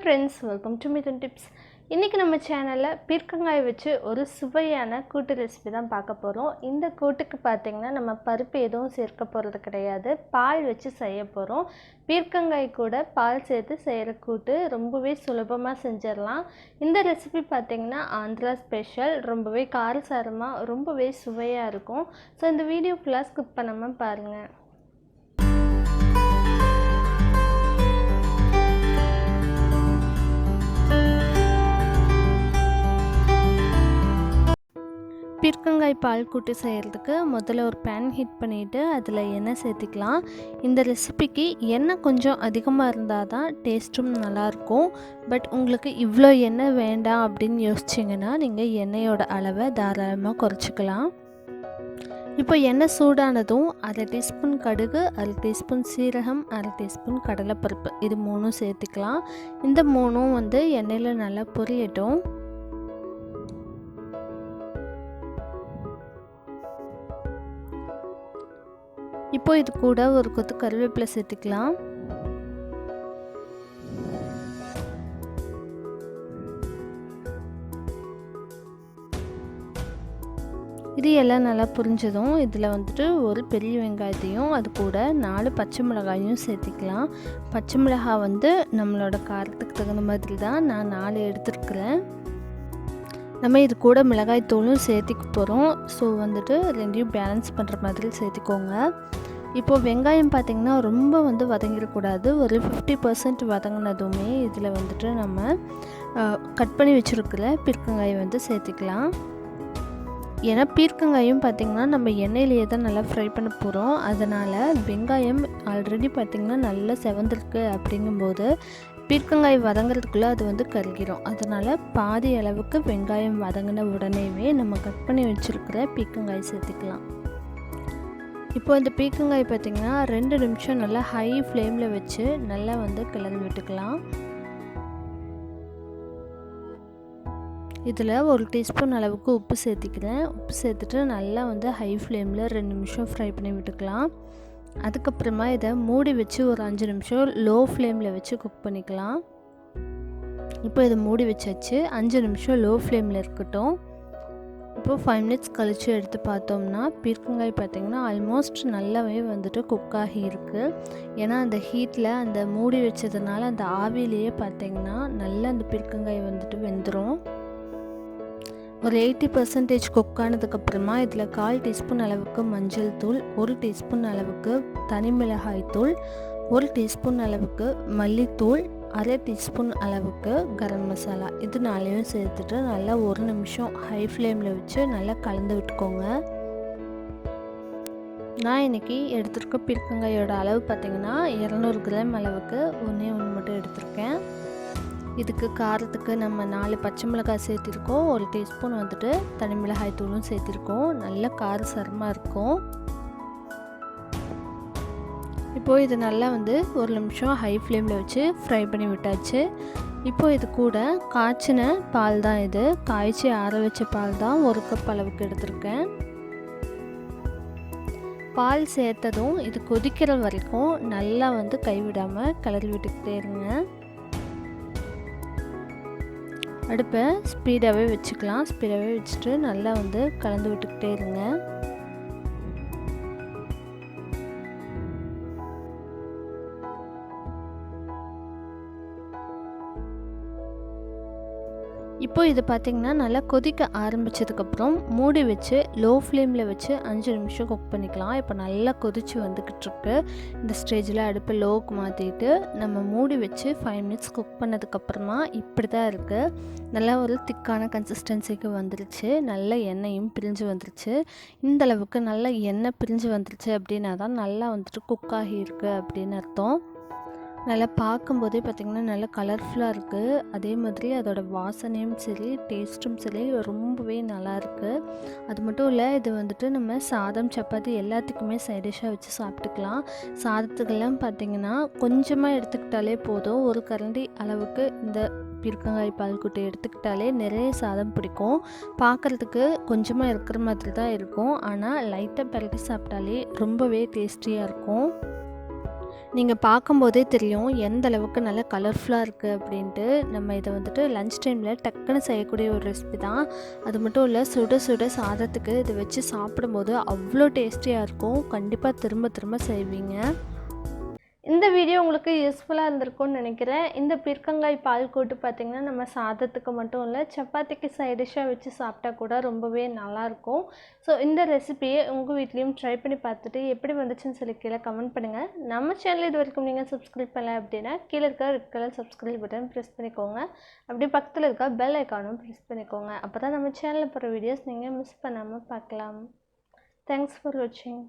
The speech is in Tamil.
friends, welcome to Mithuntips. இன்னைக்கு நம்ம சேனல்ல பீர்க்கங்காய் வச்சு ஒரு சுவையான கூட்டு ரெசிபி தான் பார்க்க போறோம். இந்த கூட்டுக்கு பாத்தீங்கன்னா நம்ம பருப்பு எதுவும் சேர்க்க போறது கிடையாது. பால் வச்சு செய்ய போறோம். பீர்க்கங்காய் கூட பால் சேர்த்து செய்யற கூட்டு ரொம்பவே சுலபமா செஞ்சிரலாம். இந்த ரெசிபி பாத்தீங்கன்னா ஆந்திரா ஸ்பெஷல், ரொம்பவே காரசாரமா ரொம்பவே சுவையா இருக்கும். சோ இந்த வீடியோ ஃபுல்லா ஸ்கிப் பண்ணாம பாருங்க. பீர்க்கங்காய் பால் கூட்டு செய்கிறதுக்கு முதல்ல ஒரு பேன் ஹீட் பண்ணிவிட்டு அதில் எண்ணெய் சேர்த்திக்கலாம். இந்த ரெசிபிக்கு எண்ணெய் கொஞ்சம் அதிகமாக இருந்தால் தான் டேஸ்ட்டும் நல்லாயிருக்கும். பட் உங்களுக்கு இவ்வளோ எண்ணெய் வேண்டாம் அப்படின்னு யோசிச்சிங்கன்னா நீங்கள் எண்ணெயோட அளவை தாராளமாக குறைச்சிக்கலாம். இப்போ எண்ணெய் சூடானதும் 1/2 டீஸ்பூன் கடுகு, 1/2 டீஸ்பூன் சீரகம், 1/2 டீஸ்பூன் கடலைப்பருப்பு இது 3 சேர்த்துக்கலாம். இந்த 3 எண்ணெயில் நல்லா பொரியட்டும். இப்போ இது கூட ஒரு கொத்து கருவேப்பிலை சேர்த்துக்கலாம். இது எல்லாம் நல்லா புரிஞ்சதும் இதில் ஒரு பெரிய வெங்காயத்தையும் அது கூட 4 பச்சை மிளகாயும் சேர்த்திக்கலாம். பச்சை மிளகாய் நம்மளோட காரத்துக்கு தகுந்த மாதிரி தான் நான் 4 எடுத்துருக்குறேன். நம்ம இது கூட மிளகாய் தூளும் சேர்த்திக்க போகிறோம். ஸோ ரெண்டையும் பேலன்ஸ் பண்ணுற மாதிரி சேர்த்திக்கோங்க. இப்போது வெங்காயம் பார்த்திங்கன்னா ரொம்ப வதங்கிடக்கூடாது. ஒரு 50% வதங்கினதுமே இதில் நம்ம கட் பண்ணி வச்சுருக்கிற பீர்க்கங்காயை சேர்த்திக்கலாம். ஏன்னா பீர்க்கங்காயும் பார்த்திங்கன்னா நம்ம எண்ணெயிலேயே தான் நல்லா ஃப்ரை பண்ண போகிறோம். அதனால் வெங்காயம் ஆல்ரெடி பார்த்திங்கன்னா நல்லா செவந்திருக்கு. அப்படிங்கும்போது பீர்க்கங்காய் வதங்கிறதுக்குள்ளே அது கருகிடும். அதனால் பாதி அளவுக்கு வெங்காயம் வதங்கின உடனேவே நம்ம கட் பண்ணி வச்சுருக்கிற பீர்க்கங்காய் சேர்த்துக்கலாம். இப்போ இந்த பீர்க்கங்காய் பார்த்திங்கன்னா 2 நிமிஷம் நல்லா ஹை ஃப்ளேமில் வச்சு நல்லா கிளறி விட்டுக்கலாம். இதில் 1 டீஸ்பூன் அளவுக்கு உப்பு சேர்த்திக்கிறேன். உப்பு சேர்த்துட்டு நல்லா ஹை ஃப்ளேமில் 2 நிமிஷம் ஃப்ரை பண்ணி விட்டுக்கலாம். அதுக்கப்புறமா இதை மூடி வச்சு ஒரு 5 நிமிஷம் லோ ஃப்ளேமில் வச்சு குக் பண்ணிக்கலாம். இப்போ இதை மூடி வச்சாச்சு. 5 நிமிஷம் லோ ஃப்ளேமில் இருக்கட்டும். இப்போது 5 மினிட்ஸ் கழித்து எடுத்து பார்த்தோம்னா பீர்க்கங்காய் பார்த்திங்கன்னா ஆல்மோஸ்ட் நல்லாவே குக் ஆகி இருக்குது. ஏன்னா அந்த ஹீட்டில் அந்த மூடி வச்சதுனால அந்த ஆவிலேயே பார்த்திங்கன்னா நல்லா அந்த பீர்க்கங்காய் வெந்துடும். ஒரு 80% குக் ஆனதுக்கப்புறமா இதில் 1/4 டீஸ்பூன் அளவுக்கு மஞ்சள் தூள், 1 டீஸ்பூன் அளவுக்கு தனி மிளகாய் தூள், 1 டீஸ்பூன் அளவுக்கு மல்லித்தூள், 1/2 டீஸ்பூன் அளவுக்கு கரம் மசாலா இது 4 சேர்த்துட்டு நல்லா 1 நிமிஷம் ஹை ஃப்ளேமில் வச்சு நல்லா கலந்து விட்டுக்கோங்க. நான் இன்றைக்கி எடுத்துருக்க பீர்க்கங்காயோட அளவு பார்த்திங்கன்னா 200 கிராம் அளவுக்கு ஒன்று மட்டும் எடுத்திருக்கேன். இதுக்கு காரத்துக்கு நம்ம 4 பச்சை மிளகாய் சேர்த்திருக்கோம். 1 டீஸ்பூன் தனி மிளகாய் தூளும் சேர்த்திருக்கோம். நல்ல காரசாரமாக இருக்கும். இப்போது இது நல்லா 1 நிமிஷம் ஹை ஃப்ளேமில் வச்சு ஃப்ரை பண்ணி விட்டாச்சு. இப்போது இது கூட காய்ச்சின பால் தான், இது காய்ச்சி ஆற வச்ச பால் தான் 1 கப் அளவுக்கு எடுத்திருக்கேன். பால் சேர்த்ததும் இது கொதிக்கிற வரைக்கும் நல்லா கைவிடாமல் கிளறி விட்டுக்கிட்டே இருங்க. அடுப்பை ஸ்பீடாகவே வச்சுக்கலாம். ஸ்பீடாகவே வச்சுட்டு நல்லா கலந்து விட்டுக்கிட்டே இருங்க. இப்போ இது பார்த்திங்கன்னா நல்லா கொதிக்க ஆரம்பித்ததுக்கப்புறம் மூடி வச்சு லோ ஃப்ளேமில் வச்சு 5 நிமிஷம் குக் பண்ணிக்கலாம். இப்போ நல்லா கொதித்து வந்துக்கிட்டுருக்கு. இந்த ஸ்டேஜில் அடுப்பை லோவுக்கு மாற்றிட்டு நம்ம மூடி வச்சு 5 மினிட்ஸ் குக் பண்ணதுக்கப்புறமா இப்படி தான் இருக்குது. நல்லா ஒரு திக்கான கன்சிஸ்டன்சிக்கு வந்துருச்சு. நல்ல எண்ணெயும் பிரிஞ்சு வந்துருச்சு. இந்தளவுக்கு நல்லா எண்ணெய் பிரிஞ்சு வந்துருச்சு அப்படின்னா தான் நல்லா குக் ஆகியிருக்கு அப்படின்னு அர்த்தம். நல்லா பார்க்கும்போதே பார்த்திங்கன்னா நல்லா கலர்ஃபுல்லாக இருக்குது. அதே மாதிரி அதோட வாசனையும் சரி டேஸ்ட்டும் சரி ரொம்பவே நல்லாயிருக்கு. அது மட்டும் இல்லை, இது நம்ம சாதம் சப்பாத்தி எல்லாத்துக்குமே சைடிஷ்ஷாக வச்சு சாப்பிட்டுக்கலாம். சாதத்துக்கெல்லாம் பார்த்திங்கன்னா கொஞ்சமாக எடுத்துக்கிட்டாலே போதும். ஒரு கரண்டி அளவுக்கு இந்த பீர்க்கங்காய் பால் கூட்டு எடுத்துக்கிட்டாலே நிறைய சாதம் பிடிக்கும். பார்க்குறதுக்கு கொஞ்சமாக இருக்கிற மாதிரி தான் இருக்கும். ஆனால் லைட்டாக பரட்டி சாப்பிட்டாலே ரொம்பவே டேஸ்டியாக இருக்கும். நீங்கள் பார்க்கும்போதே தெரியும் எந்த அளவுக்கு நல்லா கலர்ஃபுல்லாக இருக்குது அப்படின்ட்டு. நம்ம இதை வந்துட்டு லன்ச் டைமில் டக்குன்னு செய்யக்கூடிய ஒரு ரெசிபி தான். அது மட்டும் இல்லை, சுட சுட சாதத்துக்கு இதை வச்சு சாப்பிடும்போது அவ்வளோ டேஸ்டியாக இருக்கும். கண்டிப்பாக திரும்ப திரும்ப செய்வீங்க. இந்த வீடியோ உங்களுக்கு யூஸ்ஃபுல்லாக இருந்திருக்கும்னு நினைக்கிறேன். இந்த பீர்க்கங்காய் பால் கூட்டு பார்த்திங்கன்னா நம்ம சாதத்துக்கு மட்டும் இல்லை, சப்பாத்திக்கு சைட் டிஷ்ஷாக வச்சு சாப்பிட்டா கூட ரொம்பவே நல்லாயிருக்கும். ஸோ இந்த ரெசிபியை உங்கள் வீட்லேயும் ட்ரை பண்ணி பார்த்துட்டு எப்படி வந்துச்சுன்னு சொல்லி கீழே கமெண்ட் பண்ணுங்கள். நம்ம சேனல் இது வரைக்கும் நீங்கள் சப்ஸ்கிரைப் பண்ணல அப்படின்னா கீழே இருக்க red colour subscribe button press பண்ணிக்கோங்க. அப்படி பக்கத்தில் இருக்க பெல் ஐக்கானும் ப்ரெஸ் பண்ணிக்கோங்க. அப்போ தான் நம்ம சேனலில் போகிற வீடியோஸ் நீங்கள் மிஸ் பண்ணாமல் பார்க்கலாம். தேங்க்ஸ் ஃபார் வாட்சிங்.